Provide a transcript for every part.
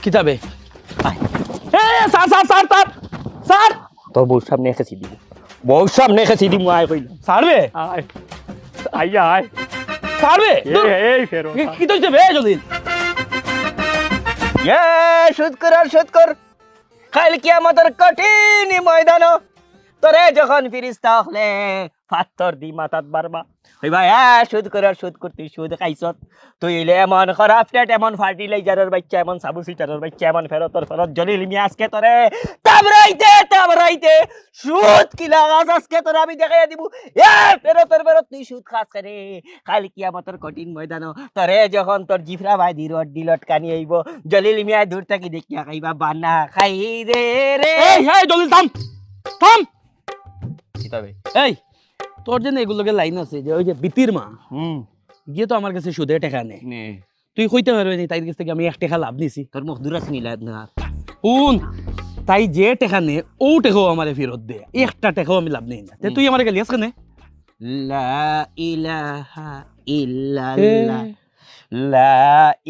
কিতাবে sir sir sir sir sir তোর বউর সামনে এসেছি দিব বউর সামনে এসেছি দিব আয় কইল ছাড়বে আয় আয় আয় ছাড়বে এই ফেরো কি তো বে যদি সুদ কর আর সুদ কর কাল কিয়ামতের কঠিন ময়দান তোরে যখন ফিরিস্তা হলে পাথর দি মাথাত বারবা হইবা সুদ কর আর সুদ করতে সুদ খাইছত তুই এলে এমন খারাপ ফ্ল্যাট এমন ফার্টিলাইজারের বাচ্চা এমন সাবু সিটারের বাচ্চা এমন ফেরতর ফেরত জলিল মি আজকে তোরে তাবরাইতে সুদ কি লাগাস আজকে তোরে আমি দেখাইয়া দিব ফেরতর ফেরত তুই সুদ খাস করে কাল কিয়ামতের কঠিন ময়দান তোরে যখন তোর জিফরা ভাই দিরট ডিলট কানি আইব জলিল মিয়া দূর থেকে দেখিয়া খাইবা বানা খাই রে রে এই এই জলিল থাম থাম কিতাবে এই তোর জন্য এগুলোকে লাইন আছে যে ওই যে বিতির মা গিয়ে তো আমার কাছে সুদে টাকা নেই নে তুই কইতে পারবি নি তাই কাছ থেকে আমি 1 টাকা লাভ নিছি তোর মুখ দূরাস নিলাদ না শুন তাই যে টাকা নে ও টাকাও আমারে ফেরত দে একটা টাকাও আমি লাভ নেই না তে তুই আমার গালি আজকে নে লা ইলাহা ইল্লাল্লাহ লা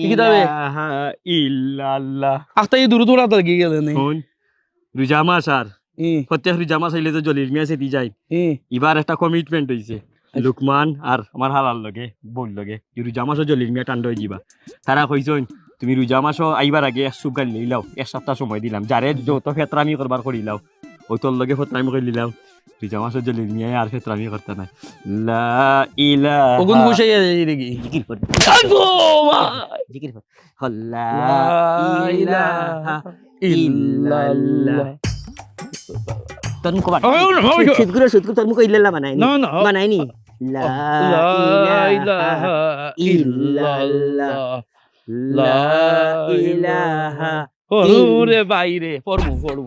ইলাহা ইল্লাল্লাহ আস্তে এই দূর দূর আতা গিয়ে গেল নে কোন রুজামা স্যার প্রত্যেক রুজামা চাইলে তো জলিল মিয়া সেটি যাই এবার একটা কমিটমেন্ট হইছে লুকমান আর আমার হালার লগে বল লগে রুজামাসও জলিল মিয়া টান্ড হয়ে যাবা তারা কইছন তুমি রুজামাসও আইবার আগে এক সুগার লইলাও 1 সপ্তাহ সময় দিলাম যারে যত ফেতরামি করবার করিলাও ওই তোর লগে ফেতরামি করে নিলাম রুজামাসও জলিল মিয়া আর ফেতরামি করতে নাই লা ইলাহা ওগুন বসে দেখি জিকির কর আগো ভাই জিকির কর লা ইলাহা ইল্লাল্লাহ তোর মুখ সুদ তোর মুখ ইল্লাল্লাহ বানাইনি বানাইনি লা ইলাহা ইল্লাল্লাহ লা ইলাহা ওরে বাইরে পড়মু